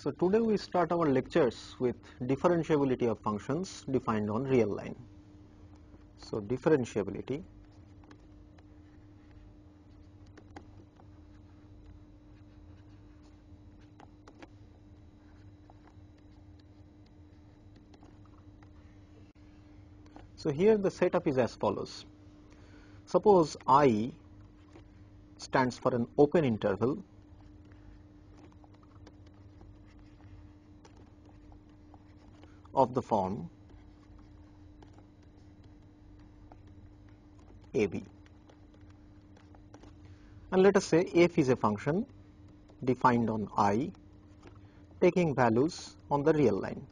So today we start our lectures with differentiability of functions defined on real line. So differentiability So here the setup is as follows. Suppose I stands for an open interval of the form AB, and let us say f is a function defined on I taking values on the real line.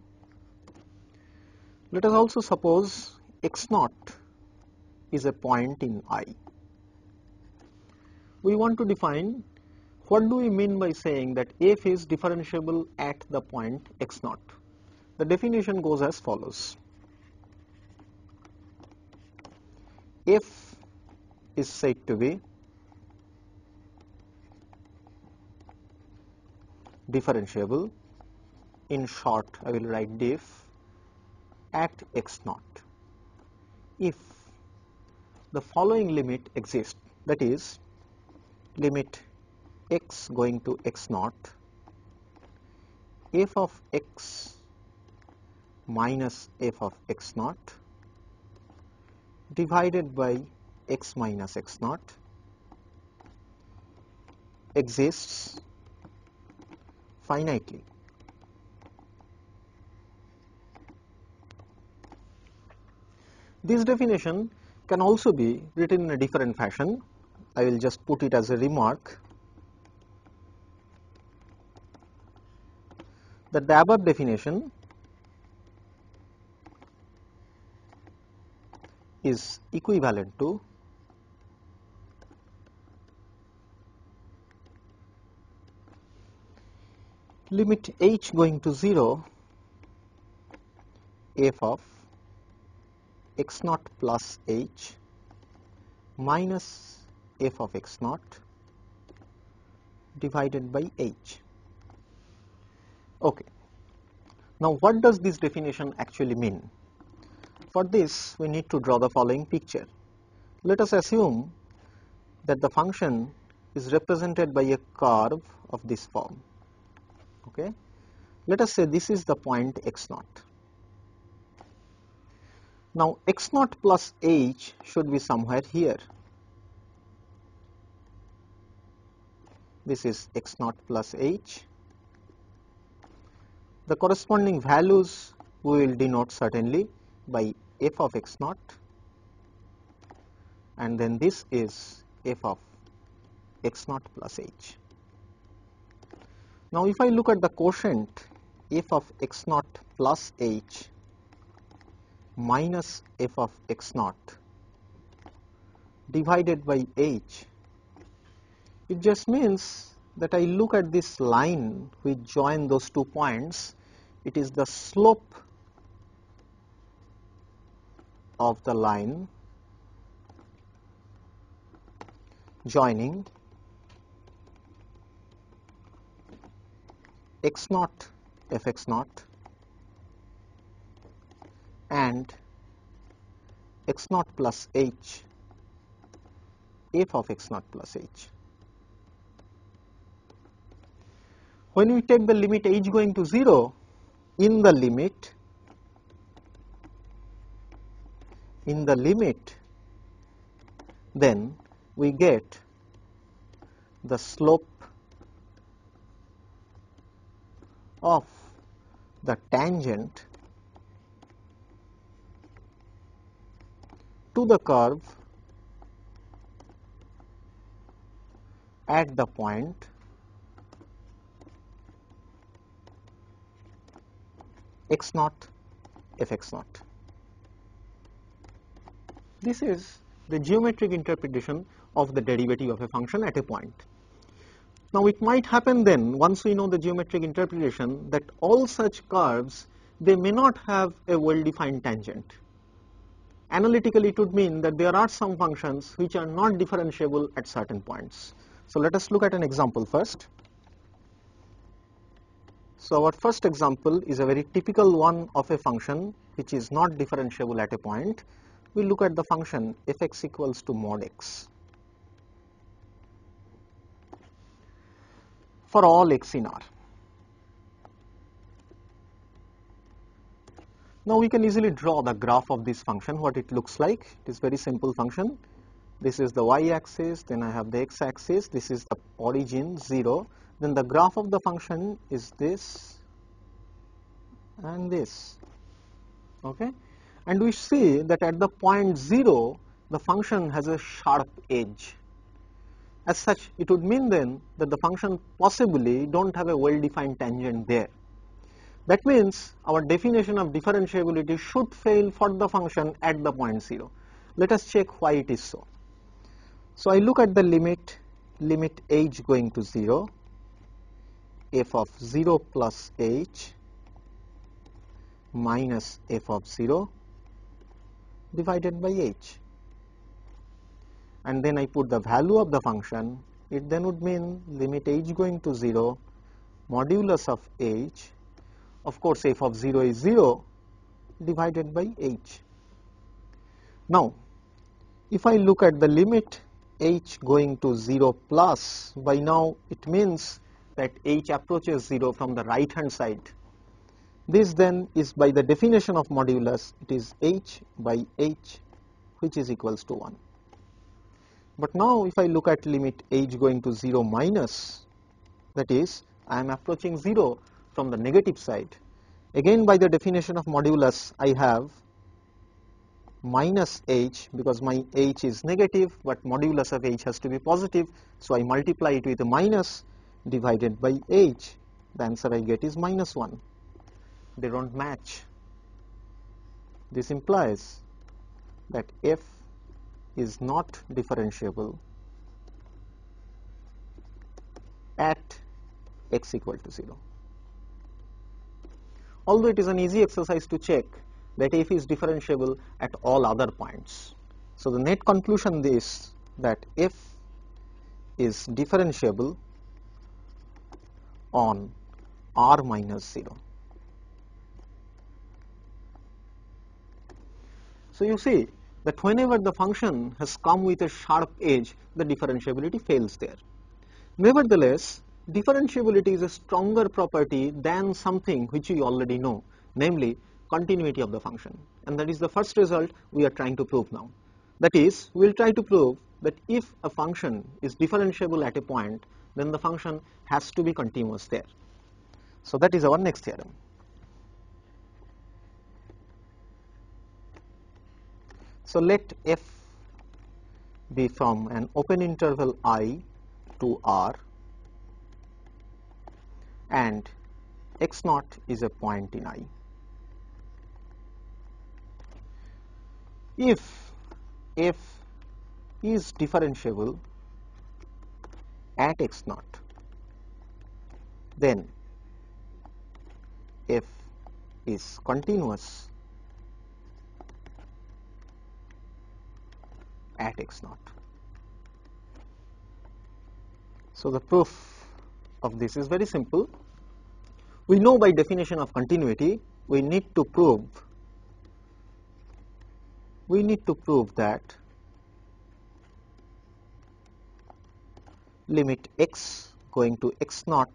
Let us also suppose x0 is a point in I. We want to define what do we mean by saying that f is differentiable at the point x0. The definition goes as follows. F is said to be differentiable, in short I will write diff, at x0 if the following limit exists, that is limit x going to x0, f of x minus f of x0 divided by x minus x0 exists finitely. This definition can also be written in a different fashion. I will just put it as a remark that the above definition is equivalent to limit h going to 0 f of x0 plus h minus f of x0 divided by h. Okay. Now what does this definition actually mean? For this we need to draw the following picture. Let us assume that the function is represented by a curve of this form. Okay. Let us say this is the point x0. Now x0 plus h should be somewhere here. This is x0 plus h. The corresponding values we will denote certainly by f of x0, and then this is f of x0 plus h. Now if I look at the quotient f of x0 plus h minus f of x0 divided by h, it just means that I look at this line which join those 2 points. It is the slope of the line joining x0 f x0 and x0 plus h f of x0 plus h. When we take the limit h going to 0, in the limit then we get the slope of the tangent to the curve at the point x0 f x0. This is the geometric interpretation of the derivative of a function at a point. Now it might happen then, once we know the geometric interpretation, that all such curves, they may not have a well-defined tangent. Analytically it would mean that there are some functions which are not differentiable at certain points. So let us look at an example first. So our first example is a very typical one of a function which is not differentiable at a point. We look at the function f(x) equals to mod x for all x in R. Now we can easily draw the graph of this function, what it looks like. It is very simple function. This is the y-axis, then I have the x-axis, this is the origin 0, then the graph of the function is this and this, okay? And we see that at the point 0, the function has a sharp edge. As such, it would mean then that the function possibly don't have a well-defined tangent there. That means our definition of differentiability should fail for the function at the point 0. Let us check why it is so. So I look at the limit h going to 0, f of 0 plus h minus f of 0 divided by h. And then I put the value of the function. It then would mean limit h going to 0, modulus of h, of course f of 0 is 0, divided by h. Now, if I look at the limit h going to 0 plus, by now it means that h approaches 0 from the right hand side. This then is by the definition of modulus, it is h by h, which is equals to 1. But now if I look at limit h going to 0 minus, that is I am approaching 0 from the negative side. Again by the definition of modulus I have minus h, because my h is negative but modulus of h has to be positive, so I multiply it with a minus divided by h. The answer I get is minus 1. They don't match. This implies that f is not differentiable at x equal to 0. Although it is an easy exercise to check that f is differentiable at all other points. So the net conclusion is that f is differentiable on r minus 0. So you see that whenever the function has come with a sharp edge, the differentiability fails there. Nevertheless, differentiability is a stronger property than something which we already know, namely continuity of the function, and that is the first result we are trying to prove now. That is, we will try to prove that if a function is differentiable at a point, then the function has to be continuous there. So that is our next theorem. So let f be from an open interval I to R, and x naught is a point in I. If f is differentiable at x naught, then f is continuous at x naught. So the proof of this is very simple. We know by definition of continuity we need to prove that limit x going to x naught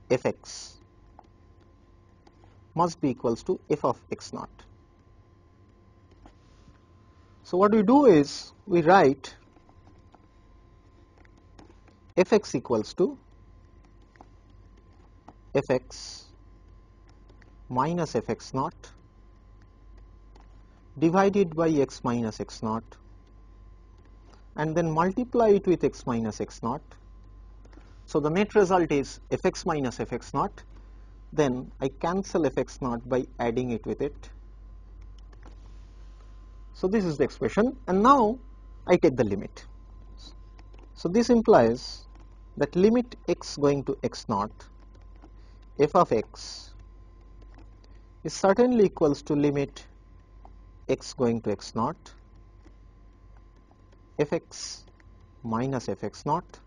fx must be equals to f of x naught. So what we do is we write fx equals to fx minus fx naught divided by x minus x naught, and then multiply it with x minus x naught. So the net result is fx minus fx naught. Then I cancel fx naught by adding it with it. So this is the expression, and now I take the limit. So this implies that limit x going to x naught f of x is certainly equals to limit x going to x naught fx minus fx naught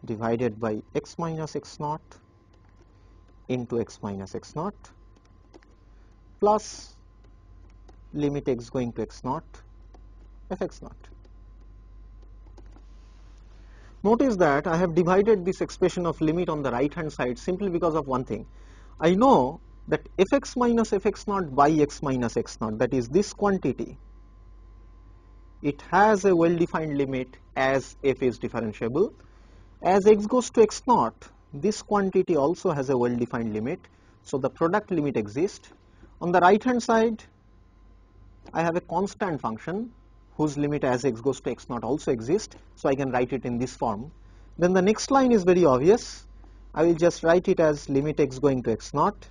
divided by x minus x naught into x minus x naught plus limit x going to x naught f x naught. Notice that I have divided this expression of limit on the right hand side simply because of one thing. I know that fx minus fx naught by x minus x naught, that is this quantity, it has a well defined limit as f is differentiable. As x goes to x naught, this quantity also has a well defined limit, so the product limit exists. On the right hand side I have a constant function whose limit as x goes to x naught also exists, so I can write it in this form. Then the next line is very obvious. I will just write it as limit x going to x naught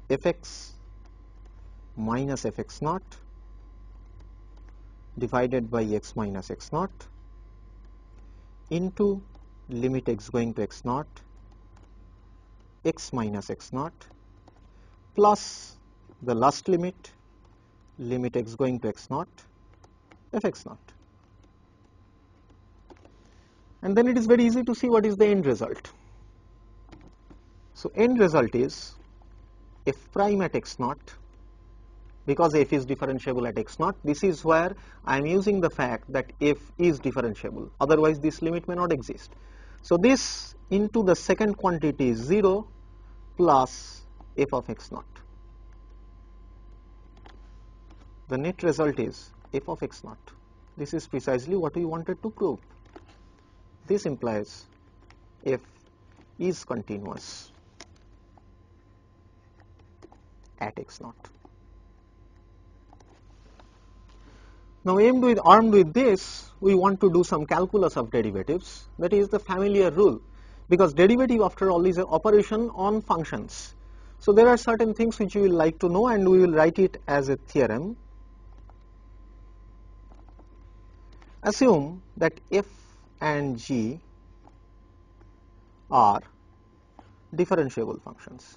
fx minus fx naught divided by x minus x naught into limit x going to x naught x minus x naught plus the last limit, limit x going to x naught fx naught. And then it is very easy to see what is the end result. So end result is f prime at x naught, because f is differentiable at x naught. This is where I am using the fact that f is differentiable, otherwise this limit may not exist. So this into the second quantity is 0 plus f of x naught. The net result is f of x naught. This is precisely what we wanted to prove. This implies f is continuous at x naught. Now armed with this, we want to do some calculus of derivatives. That is the familiar rule, because derivative after all is an operation on functions. So there are certain things which you will like to know, and we will write it as a theorem. Assume that f and g are differentiable functions.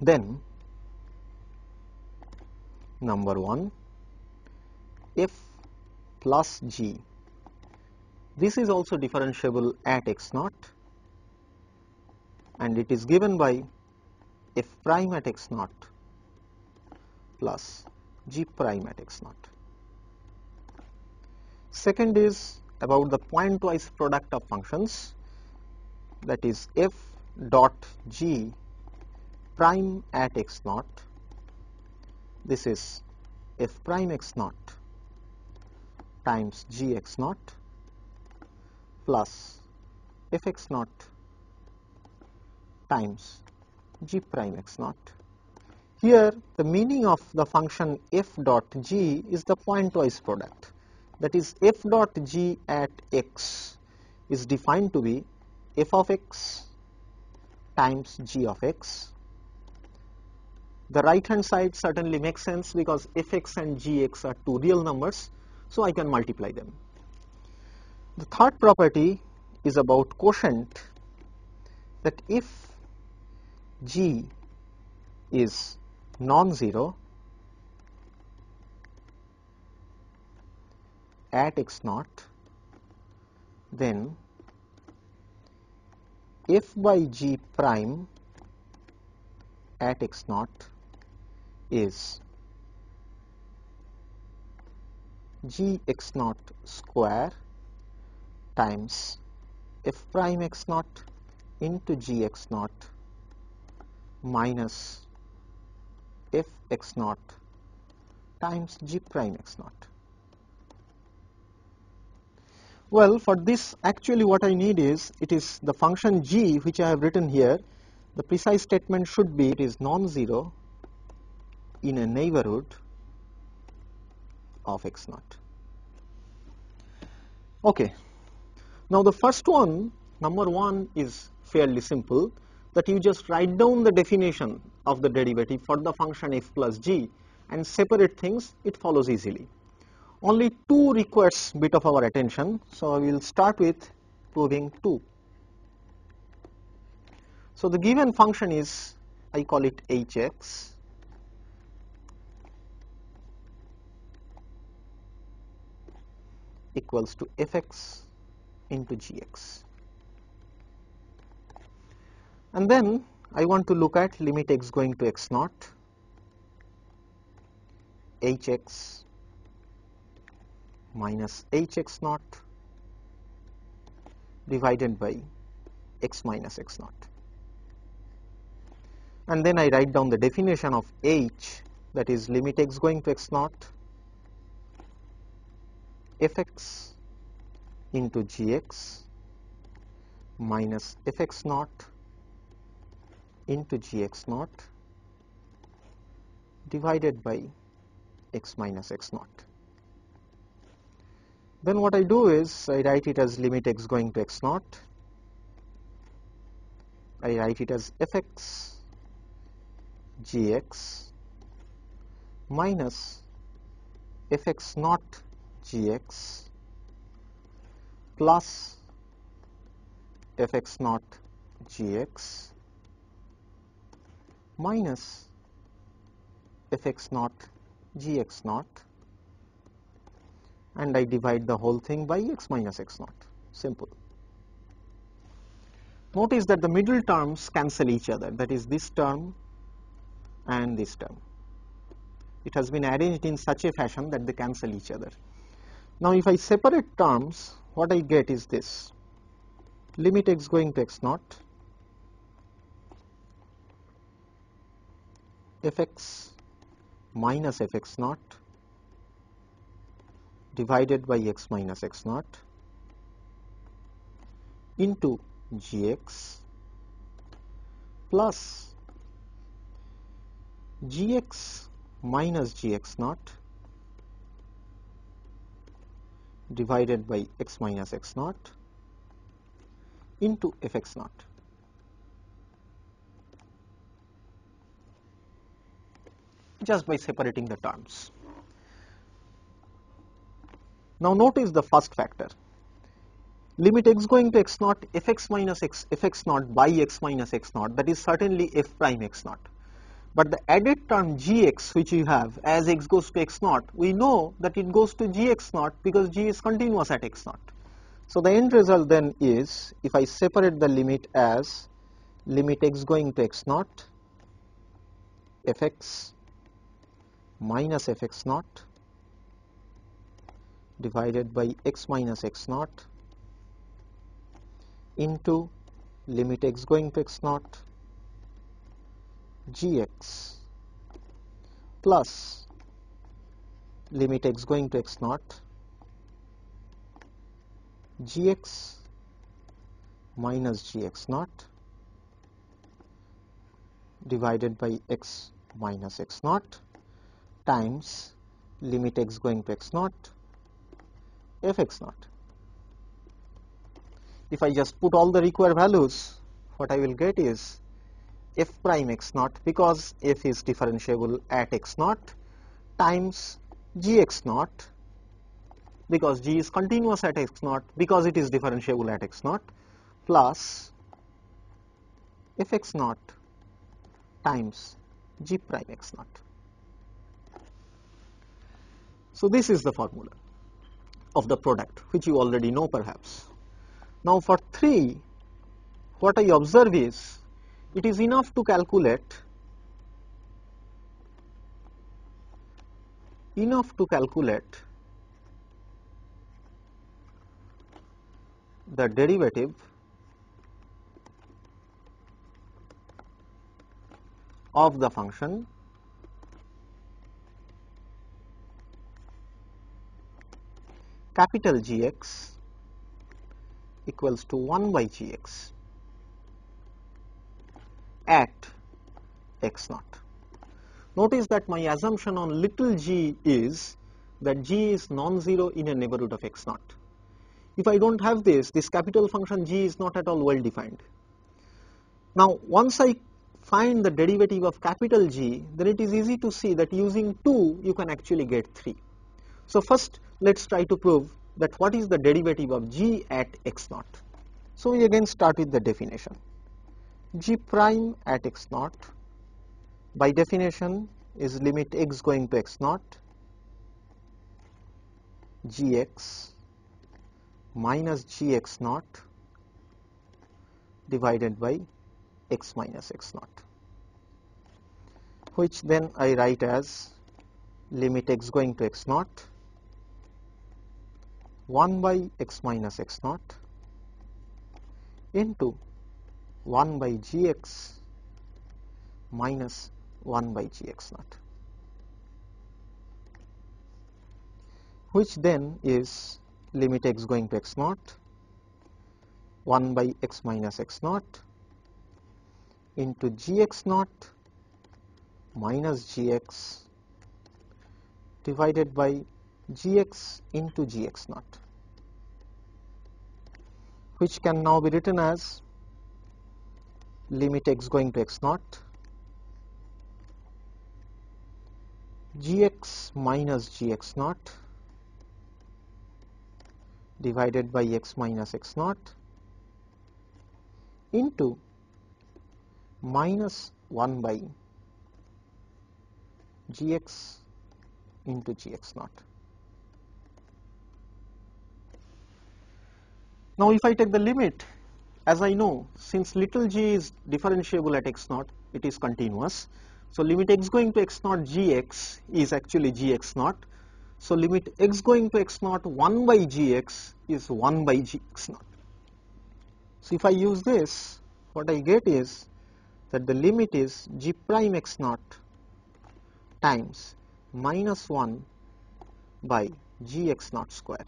Then number 1, f plus g, this is also differentiable at x naught, and it is given by f prime at x naught plus g prime at x naught. Second is about the pointwise product of functions, that is f dot g prime at x naught, this is f prime x naught times g x naught plus f x naught times g prime x naught. Here the meaning of the function f dot g is the pointwise product, that is f dot g at x is defined to be f of x times g of x. The right hand side certainly makes sense because fx and gx are two real numbers, so I can multiply them. The third property is about quotient, that if g is non-zero at x naught, then f by g prime at x naught is g x naught square times f prime x naught into g x naught minus f x naught times g prime x naught. Well, for this actually what I need is, it is the function g which I have written here. The precise statement should be it is non-zero in a neighborhood of x naught. Okay. Now the first one, number 1, is fairly simple, that you just write down the definition of the derivative for the function f plus g and separate things, it follows easily. Only 2 requires bit of our attention, so I will start with proving 2. So the given function is, I call it hx, equals to fx into gx. And then I want to look at limit x going to x naught, hx minus hx naught divided by x minus x naught. And then I write down the definition of h, that is limit x going to x naught, fx into gx minus fx naught into gx naught divided by x minus x naught. Then what I do is I write it as limit x going to x naught, I write it as fx gx minus fx naught gx plus fx naught gx minus fx naught gx naught, and I divide the whole thing by x minus x naught. Simple. Notice that the middle terms cancel each other, that is this term and this term. It has been arranged in such a fashion that they cancel each other. Now if I separate terms, what I get is this: limit x going to x naught, fx minus fx naught divided by x minus x naught into gx plus gx minus gx naught divided by x minus x naught into fx naught. Just by separating the terms. Now notice the first factor. Limit x going to x naught fx minus fx naught by x minus x naught, that is certainly f prime x naught. But the added term gx which you have as x goes to x naught, we know that it goes to gx naught because g is continuous at x naught. So the end result then is, if I separate the limit as limit x going to x naught fx minus fx naught divided by x minus x naught into limit x going to x naught gx plus limit x going to x naught gx minus gx naught divided by x minus x naught times limit x going to x naught fx naught. If I just put all the required values, what I will get is f prime x naught, because f is differentiable at x naught, times gx naught, because g is continuous at x naught because it is differentiable at x naught, plus fx naught times g prime x naught. So this is the formula of the product, which you already know perhaps. Now for 3, what I observe is, it is enough to calculate the derivative of the function capital Gx equals to 1 by Gx at x naught. Notice that my assumption on little g is that g is non-zero in a neighborhood of x naught. If I don't have this capital function g is not at all well defined. Now once I find the derivative of capital G, then it is easy to see that using 2 you can actually get 3. So first let's try to prove that what is the derivative of g at x naught. So we again start with the definition. G prime at x naught by definition is limit x going to x naught gx minus gx naught divided by x minus x naught, which then I write as limit x going to x naught 1 by x minus x naught into 1 by gx minus 1 by gx naught, which then is limit x going to x naught 1 by x minus x naught into gx naught minus gx divided by gx into gx naught, which can now be written as limit x going to x naught gx minus gx naught divided by x minus x naught into minus 1 by gx into gx naught. Now if I take the limit, as I know, since little g is differentiable at x naught, it is continuous. So limit x going to x naught gx is actually gx naught. So limit x going to x naught 1 by gx is 1 by gx naught. So if I use this, what I get is that the limit is g prime x naught times minus 1 by gx naught square,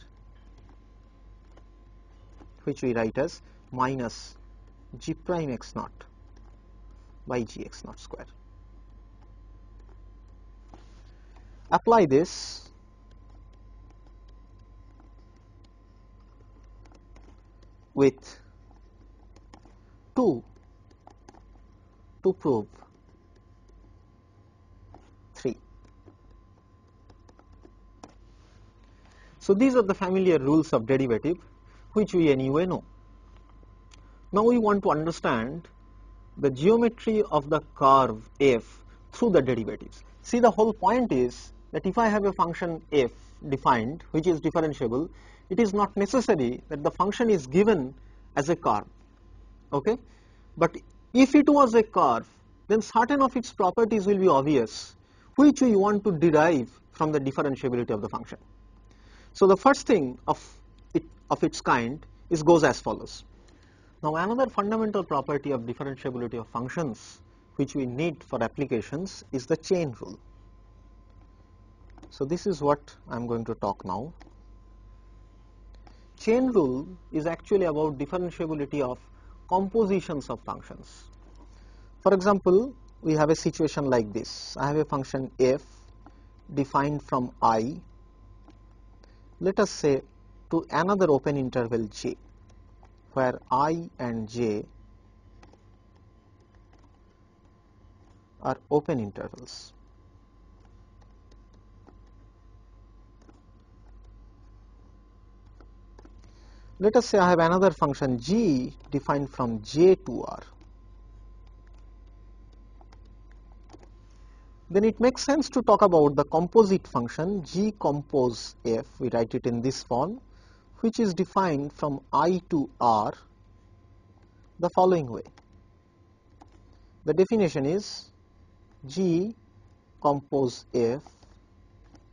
which we write as minus g prime x naught by gx naught square. Apply this with 2 to prove 3. So these are the familiar rules of derivative which we anyway know. Now we want to understand the geometry of the curve f through the derivatives. See, the whole point is that if I have a function f defined which is differentiable, it is not necessary that the function is given as a curve, okay? But if it was a curve, then certain of its properties will be obvious, which we want to derive from the differentiability of the function. So the first thing of its kind goes as follows. Now another fundamental property of differentiability of functions which we need for applications is the chain rule. So this is what I am going to talk now. Chain rule is actually about differentiability of compositions of functions. For example, we have a situation like this. I have a function f defined from I, let us say, to another open interval j, where I and j are open intervals. Let us say I have another function g defined from j to r. Then it makes sense to talk about the composite function g compose f, we write it in this form, which is defined from I to r the following way. The definition is g compose f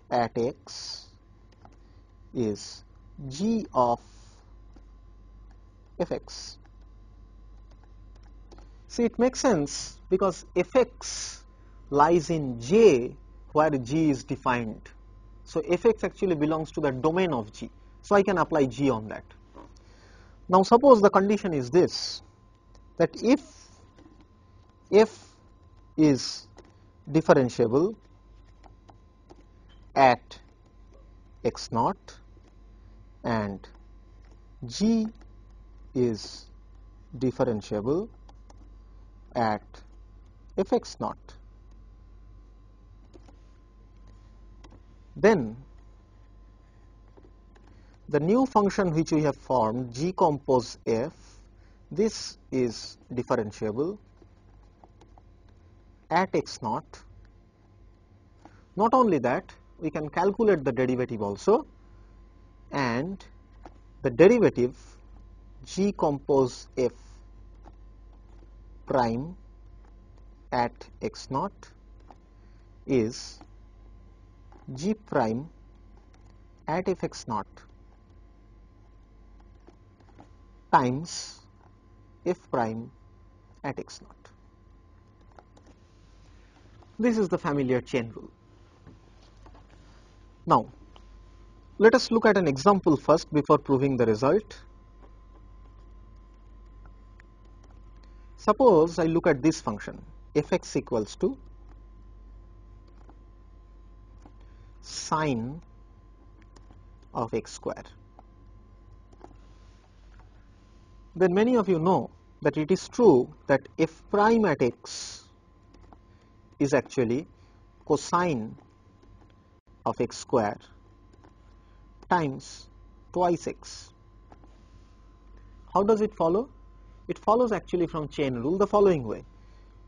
at x is g of fx. See, it makes sense because fx lies in j where g is defined. So fx actually belongs to the domain of g. So I can apply g on that. Now suppose the condition is this, that if f is differentiable at x naught and g is differentiable at fx naught, then the new function which we have formed, g compose f, this is differentiable at x naught. Not only that, we can calculate the derivative also, and the derivative g compose f prime at x naught is g prime at f x naught times f prime at x naught. This is the familiar chain rule. Now, let us look at an example first before proving the result. Suppose I look at this function f(x) equals to sine of x square. Then many of you know that it is true that f prime at x is actually cosine of x square times twice x. How does it follow? It follows actually from chain rule the following way.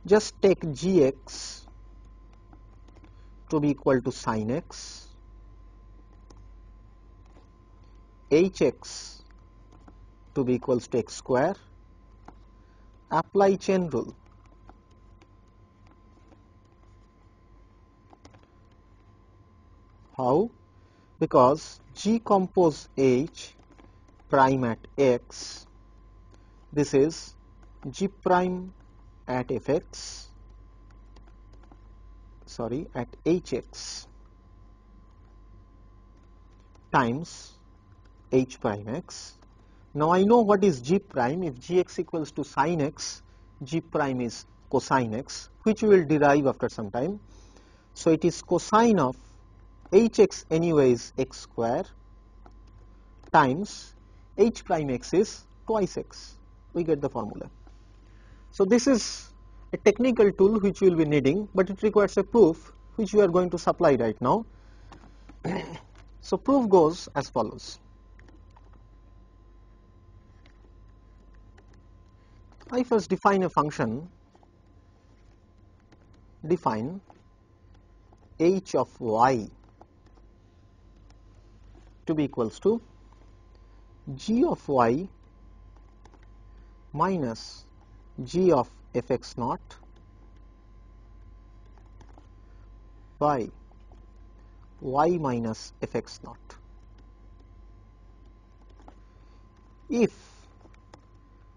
Just take gx to be equal to sine x, hx to be equals to x square, apply chain rule. How? Because g compose h prime at x, this is g prime at fx, at hx times h prime x. Now I know what is g prime. If gx equals to sine x, g prime is cosine x, which we will derive after some time. So it is cosine of hx anyway is x square times h prime x is twice x. We get the formula. So this is a technical tool which we will be needing, but it requires a proof which we are going to supply right now. So proof goes as follows. I first define a function, define h of y to be equals to g of y minus g of fx naught by y minus fx naught. If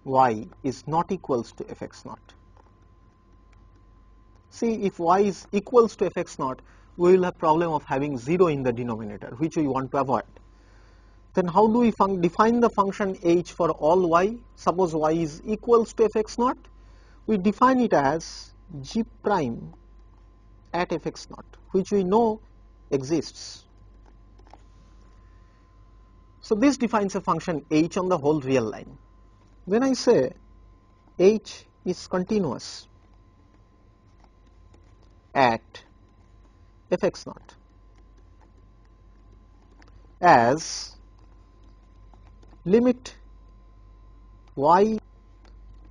y is not equals to fx naught, see, if y is equals to fx naught, we will have problem of having 0 in the denominator, which we want to avoid. Then how do we define the function h for all y? Suppose y is equals to fx naught, we define it as g prime at fx naught, which we know exists. So this defines a function h on the whole real line. When I say h is continuous at fx naught as limit y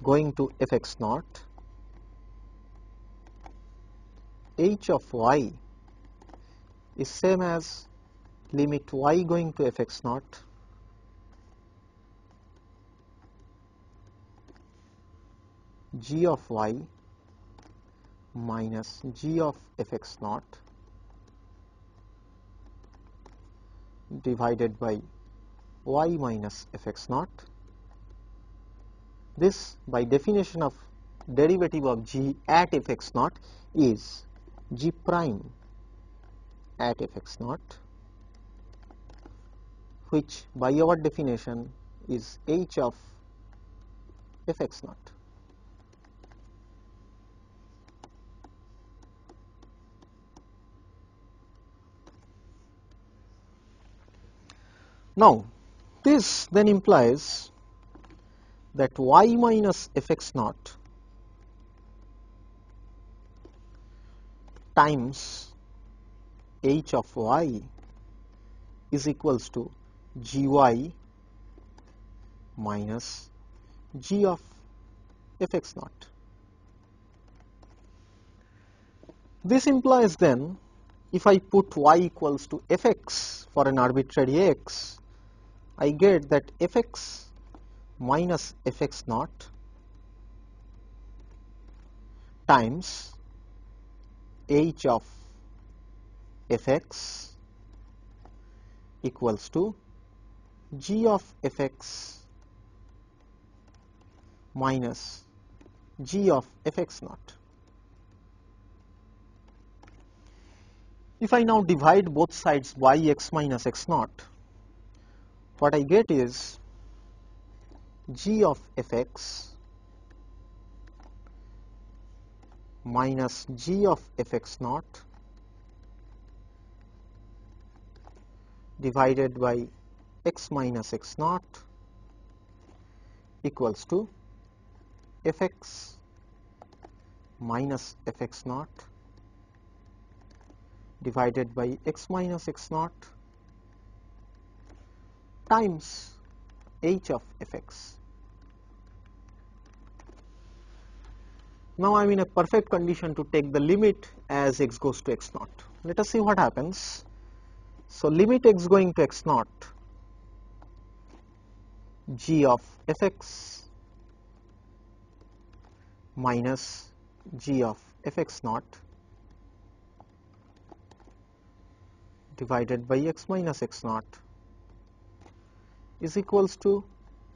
going to fx naught, h of y is same as limit y going to fx naught g of y minus g of fx naught divided by y minus fx naught. This, by definition of derivative of g at fx naught, is g prime at fx naught, which by our definition is h of fx naught. Now, this then implies that y minus fx naught times h of y is equals to gy minus g of fx naught. This implies then, if I put y equals to fx for an arbitrary x, I get that fx minus fx naught times h of fx equals to g of fx minus g of fx naught. If I now divide both sides by x minus x naught, what I get is g of fx minus g of fx naught divided by x minus x naught equals to fx minus fx naught divided by x minus x naught times h of fx. Now I am in a perfect condition to take the limit as x goes to x naught. Let us see what happens. So limit x going to x naught, g of fx minus g of fx naught divided by x minus x naught is equals to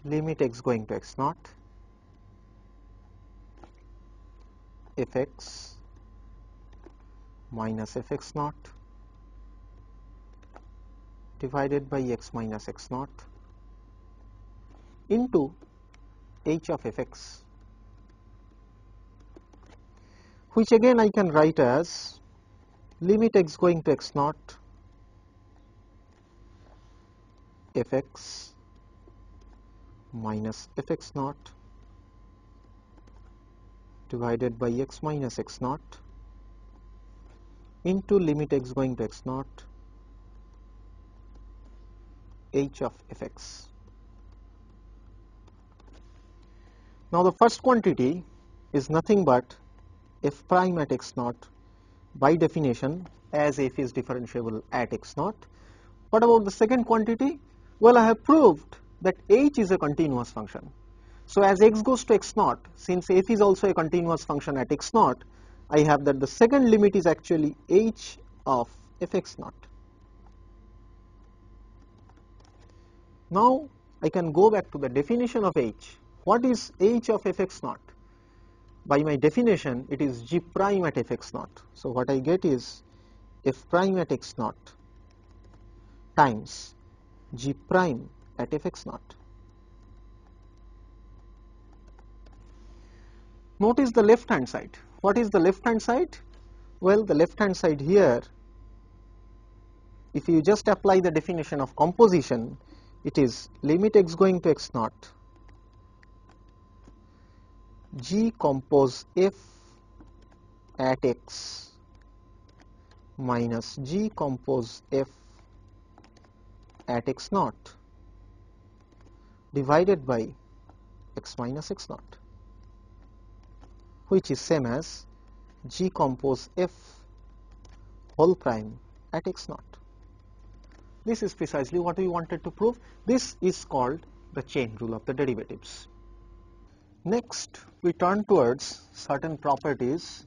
limit x going to x naught fx minus fx naught divided by x minus x naught into h of fx, which again I can write as limit x going to x naught fx minus fx naught divided by x minus x naught into limit x going to x naught h of fx. Now the first quantity is nothing but f prime at x naught by definition, as f is differentiable at x naught. What about the second quantity? Well, I have proved that h is a continuous function. So as x goes to x naught, since f is also a continuous function at x naught, I have that the second limit is actually h of fx naught. Now I can go back to the definition of h. What is h of fx naught? By my definition, it is g prime at fx naught. So what I get is f prime at x naught times g prime at fx naught. Notice the left hand side. What is the left hand side? Well, the left hand side here, if you just apply the definition of composition, it is limit x going to x naught g compose f at x minus g compose f at x naught divided by x minus x naught, which is same as g compose f whole prime at x naught. This is precisely what we wanted to prove. This is called the chain rule of the derivatives. Next, we turn towards certain properties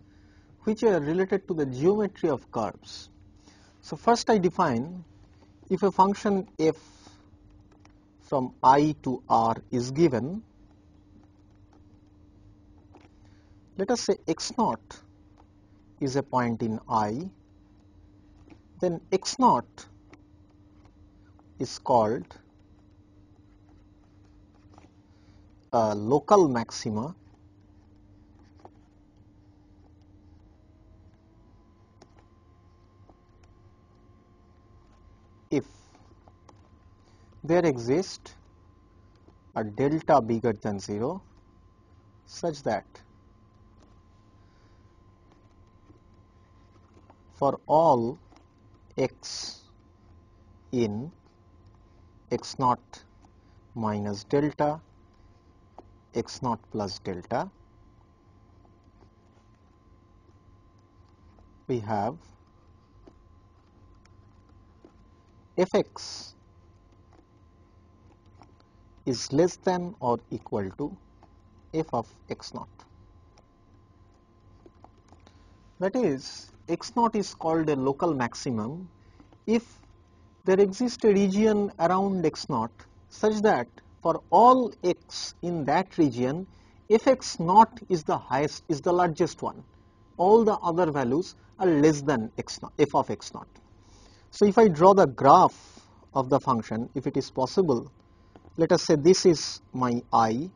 which are related to the geometry of curves. So first I define, if a function f from I to R is given, let us say x naught is a point in I, then x naught is called a local maxima if there exists a delta bigger than 0 such that for all x in x naught minus delta, x naught plus delta, we have fx is less than or equal to f of x naught. That is, x naught is called a local maximum if there exists a region around x naught such that for all x in that region, fx naught is the highest, is the largest one. All the other values are less than x naught, f of x naught. So if I draw the graph of the function, if it is possible, let us say this is my I.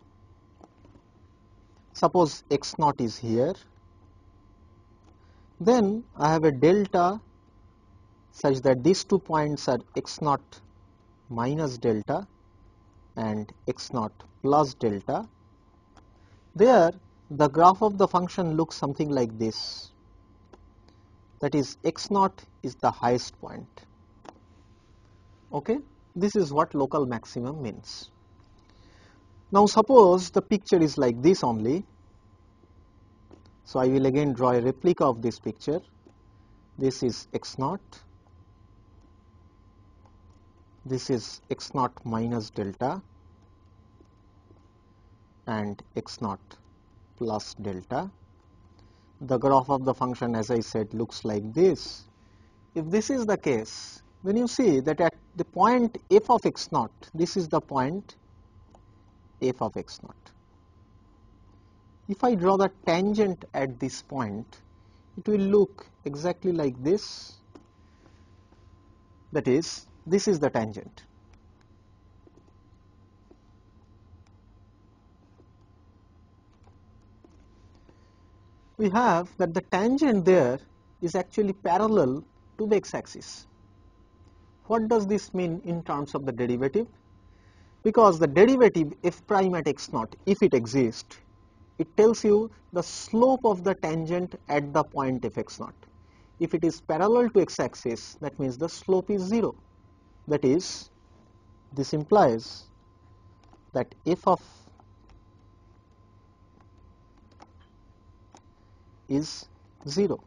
Suppose x naught is here. Then I have a delta such that these 2 points are x naught minus delta and x naught plus delta. There the graph of the function looks something like this. That is, x naught is the highest point. Okay, this is what local maximum means. Now suppose the picture is like this only. So I will again draw a replica of this picture. This is x naught. This is x naught minus delta and x naught plus delta. The graph of the function, as I said, looks like this. If this is the case, then you see that at the point f of x naught, this is the point f of x naught. If I draw the tangent at this point, it will look exactly like this. That is, this is the tangent. We have that the tangent there is actually parallel to the x-axis. What does this mean in terms of the derivative? Because the derivative f prime at x naught, if it exists, it tells you the slope of the tangent at the point f x naught. If it is parallel to x-axis, that means the slope is 0. That is, this implies that f of is 0.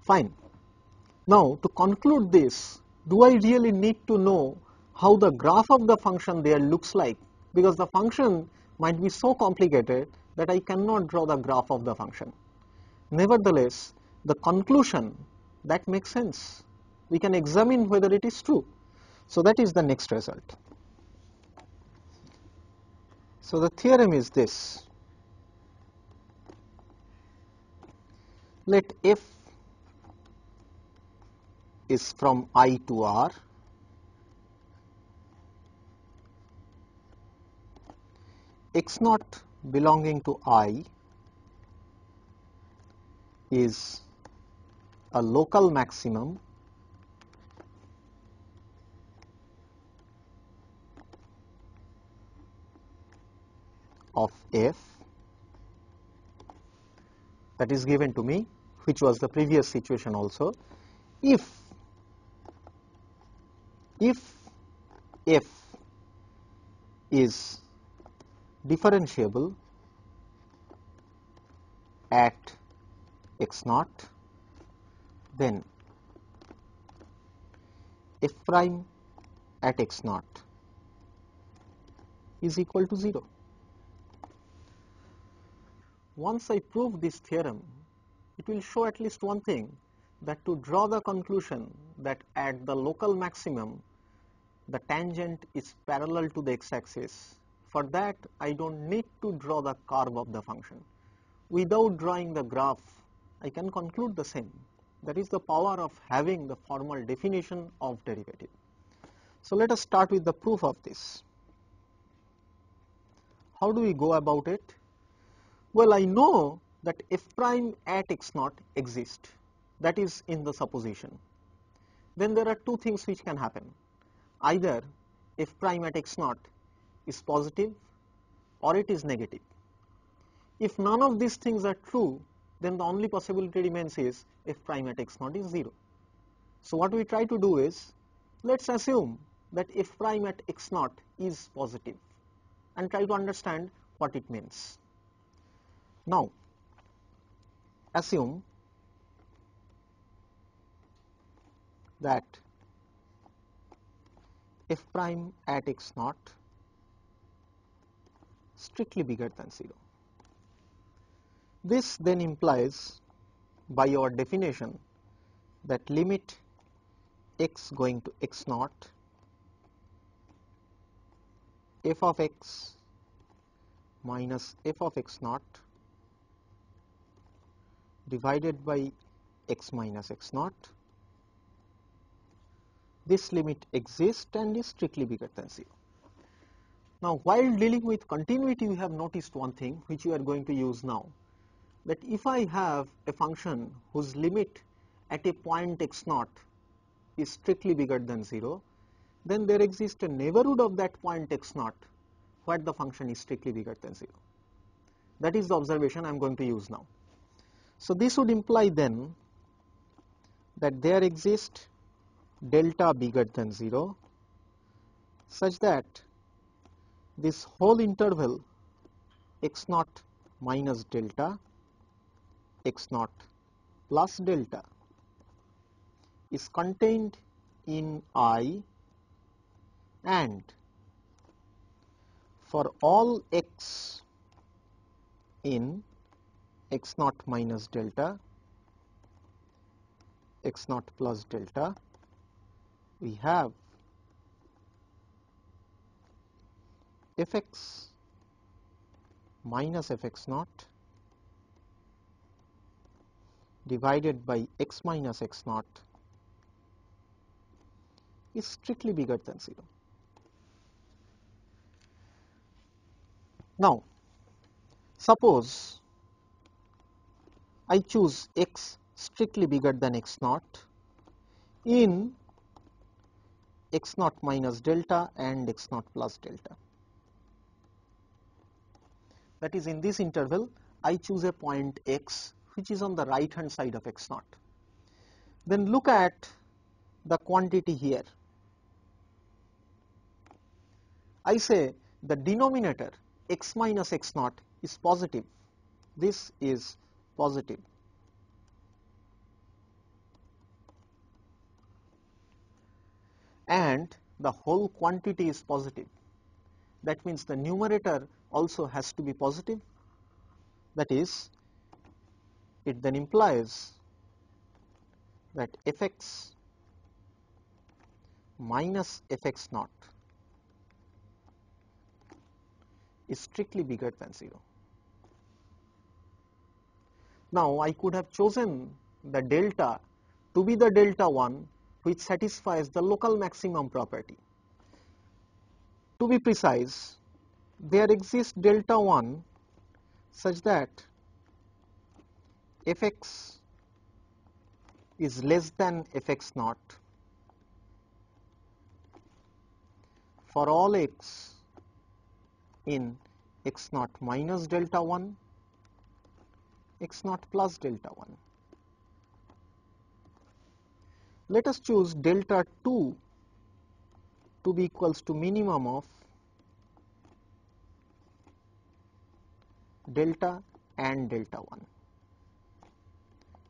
Fine. Now to conclude this, do I really need to know how the graph of the function there looks like? Because the function might be so complicated that I cannot draw the graph of the function. Nevertheless, the conclusion, that makes sense. We can examine whether it is true. So that is the next result. So the theorem is this. Let f is from I to R. X naught belonging to I is a local maximum of f that is given to me, which was the previous situation also, if f is differentiable at x naught, then f prime at x naught is equal to 0. Once I prove this theorem, it will show at least one thing, that to draw the conclusion that at the local maximum the tangent is parallel to the x-axis, for that I don't need to draw the curve of the function. Without drawing the graph, I can conclude the same. That is the power of having the formal definition of derivative. So let us start with the proof of this. How do we go about it? Well, I know that f prime at x naught exists. That is in the supposition. Then there are two things which can happen. Either f prime at x naught is positive or it is negative. If none of these things are true, then the only possibility remains is f prime at x naught is 0. So what we try to do is, let's assume that f prime at x naught is positive and try to understand what it means. Now, assume that f prime at x naught strictly bigger than 0. This then implies by our definition that limit x going to x naught f of x minus f of x naught divided by x minus x naught, this limit exists and is strictly bigger than 0. Now, while dealing with continuity, we have noticed one thing which we are going to use now, that if I have a function whose limit at a point x naught is strictly bigger than 0, then there exists a neighborhood of that point x naught where the function is strictly bigger than 0. That is the observation I am going to use now. So, this would imply then that there exists delta bigger than 0 such that this whole interval x naught minus delta, x naught plus delta is contained in I, and for all x in x naught minus delta, x naught plus delta, we have fx minus fx naught divided by x minus x naught is strictly bigger than 0. Now, suppose I choose x strictly bigger than x naught in x naught minus delta and x naught plus delta. That is, in this interval I choose a point x which is on the right hand side of x naught. Then look at the quantity here. I say the denominator x minus x naught is positive. This is positive. And the whole quantity is positive. That means the numerator also has to be positive. That is, it then implies that fx minus fx naught is strictly bigger than 0. Now, I could have chosen the delta to be the delta 1 which satisfies the local maximum property. To be precise, there exists delta 1 such that fx is less than fx naught for all x in x naught minus delta 1, x naught plus delta 1. Let us choose delta 2 to be equals to minimum of delta and delta 1.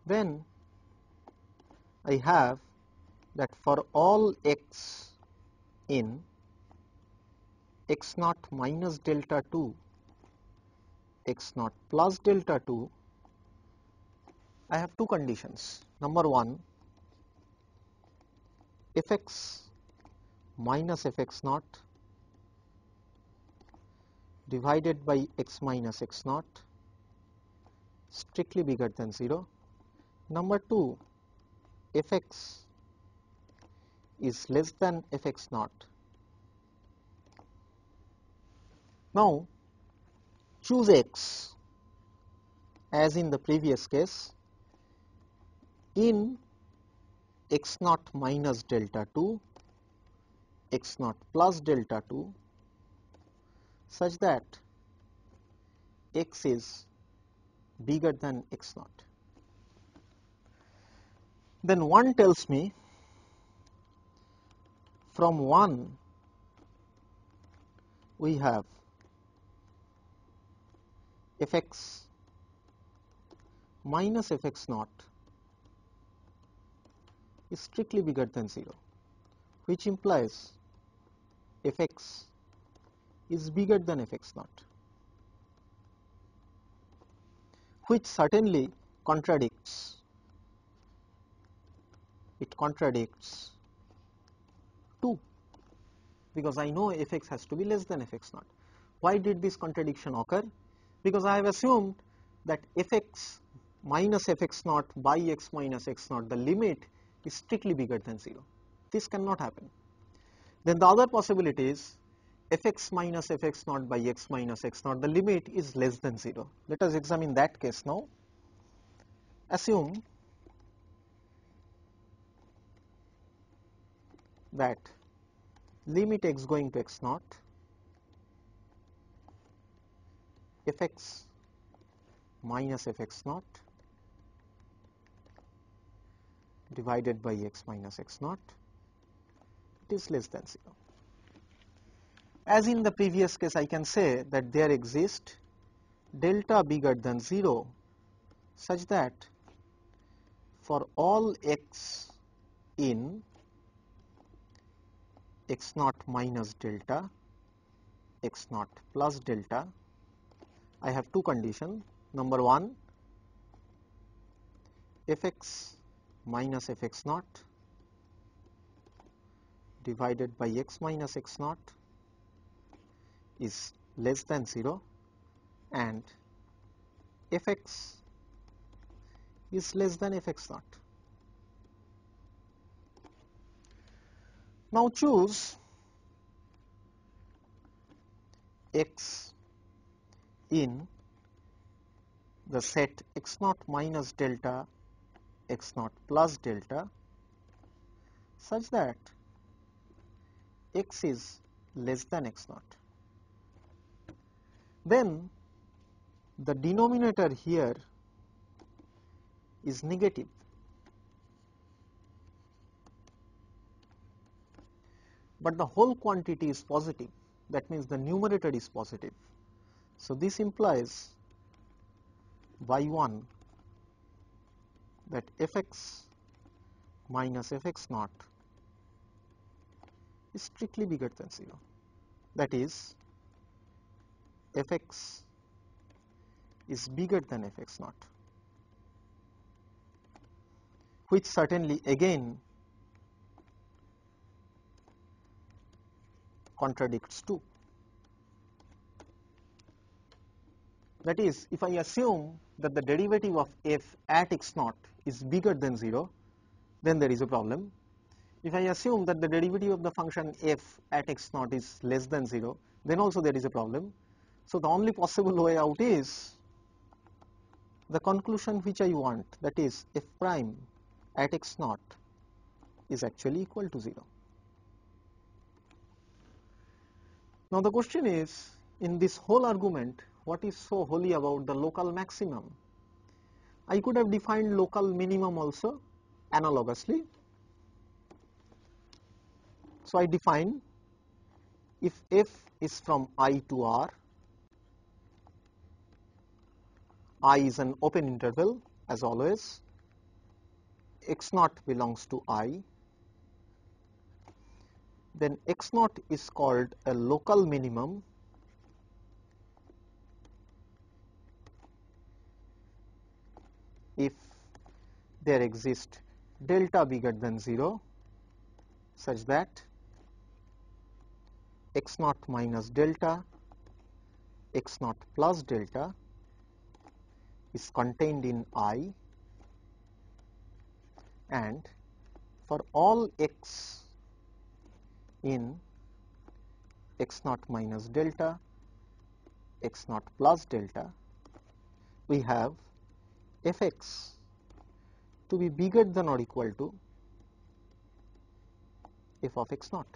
Then I have that for all x in x naught minus delta 2, x naught plus delta 2, I have two conditions. Number 1, fx minus fx naught divided by x minus x naught strictly bigger than 0. Number 2, fx is less than fx naught. Now, choose x as in the previous case in x naught minus delta 2, x naught plus delta 2 such that x is bigger than x naught. Then one tells me from 1 we have fx minus fx naught is strictly bigger than 0, which implies fx is bigger than fx naught, which certainly contradicts, it contradicts 2, because I know fx has to be less than fx naught. Why did this contradiction occur? Because I have assumed that fx minus fx naught by x minus x naught, the limit is strictly bigger than 0. This cannot happen. Then the other possibility is fx minus fx naught by x minus x naught, the limit is less than 0. Let us examine that case now. Assume that limit x going to x naught, fx minus fx naught divided by x minus x naught, it is less than 0. As in the previous case, I can say that there exists delta bigger than 0 such that for all x in x naught minus delta, x naught plus delta, I have two conditions. Number 1, fx minus fx naught divided by x minus x naught is less than 0, and fx is less than fx naught. Now choose x in the set x naught minus delta, x naught plus delta, such that x is less than x naught. Then the denominator here is negative, but the whole quantity is positive. That means the numerator is positive. So this implies y1 that fx minus fx naught is strictly bigger than 0. That is, fx is bigger than fx naught, which certainly again contradicts 2. That is, if I assume that the derivative of f at x naught is bigger than 0, then there is a problem. If I assume that the derivative of the function f at x naught is less than 0, then also there is a problem. So the only possible way out is the conclusion which I want, that is f prime at x naught is actually equal to 0. Now the question is, in this whole argument, what is so holy about the local maximum? I could have defined local minimum also analogously. So I define, if f is from I to r, I is an open interval as always, x naught belongs to I, then x naught is called a local minimum if there exists delta bigger than 0 such that x naught minus delta, x naught plus delta is contained in I, and for all x in x naught minus delta, x naught plus delta, we have fx to be bigger than or equal to f of x naught.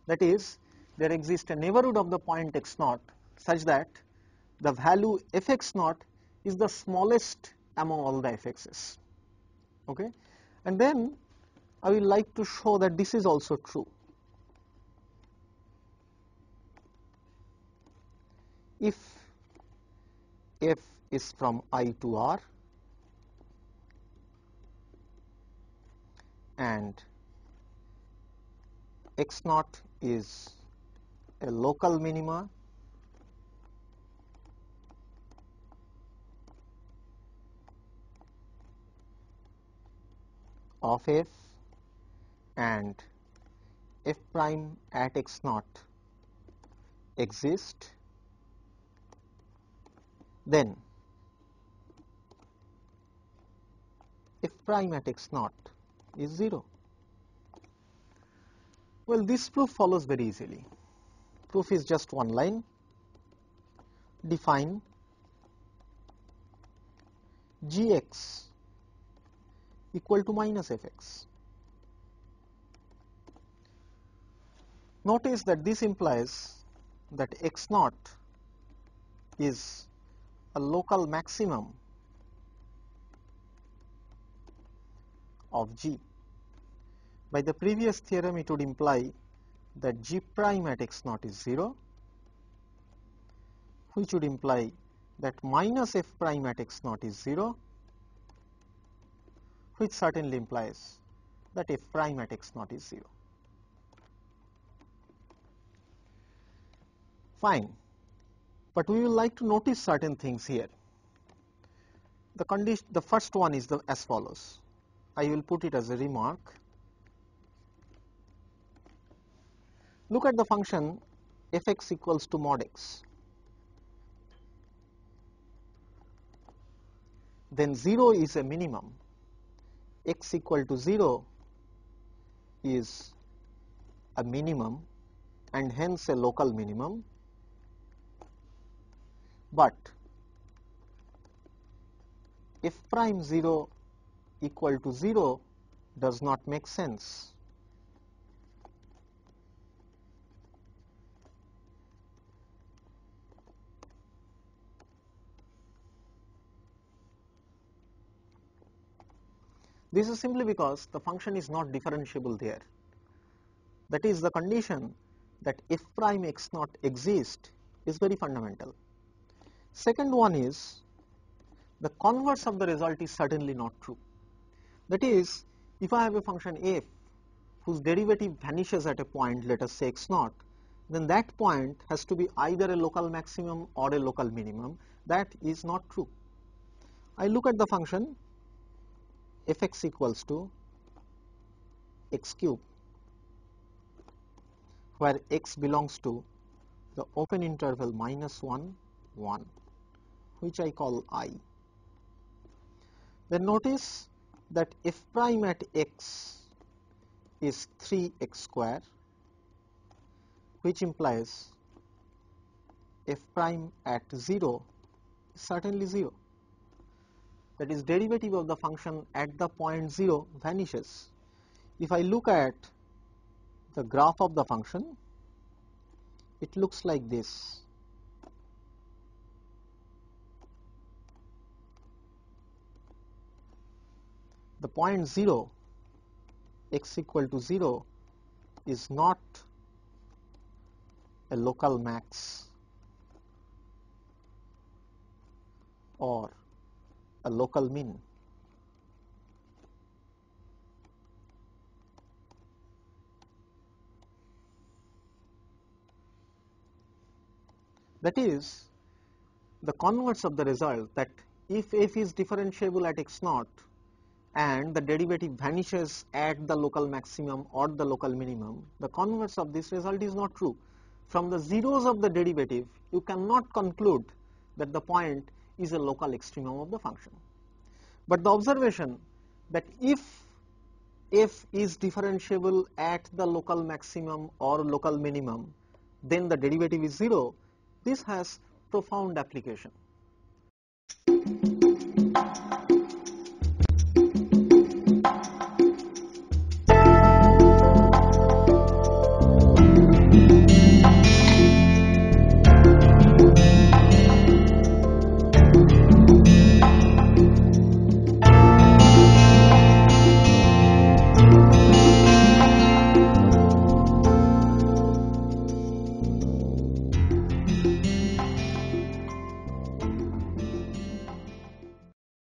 That is, there exists a neighborhood of the point x naught such that the value fx naught is the smallest among all the fx's. Okay? And then I will like to show that this is also true. if f is from I to R and x naught is a local minima of f and f prime at x naught exist, then f prime at x naught is 0. Well, this proof follows very easily. Proof is just one line. Define gx equal to minus fx. Notice that this implies that x naught is a local maximum of g. By the previous theorem, it would imply that g prime at x naught is 0, which would imply that minus f prime at x naught is 0, which certainly implies that f prime at x naught is 0. Fine, but we will like to notice certain things here. The first one is as follows. I will put it as a remark. Look at the function fx equals to mod x. Then 0 is a minimum. X equal to 0 is a minimum and hence a local minimum. But f prime 0 equal to 0 does not make sense. This is simply because the function is not differentiable there. That is, the condition that f prime x naught exists is very fundamental. Second one is, the converse of the result is certainly not true. That is, if I have a function f whose derivative vanishes at a point, let us say x naught, then that point has to be either a local maximum or a local minimum. That is not true. I look at the function fx equals to x cube, where x belongs to the open interval -1, 1, which I call I. Then notice that f prime at x is 3x square, which implies f prime at 0 is certainly 0. That is, derivative of the function at the point 0 vanishes. If I look at the graph of the function, it looks like this. The point 0, x equal to 0, is not a local max or a local min. That is, the converse of the result, that if f is differentiable at x naught and the derivative vanishes at the local maximum or the local minimum, the converse of this result is not true. From the zeros of the derivative, you cannot conclude that the point is a local extremum of the function. But the observation that if f is differentiable at the local maximum or local minimum, then the derivative is 0, this has profound application.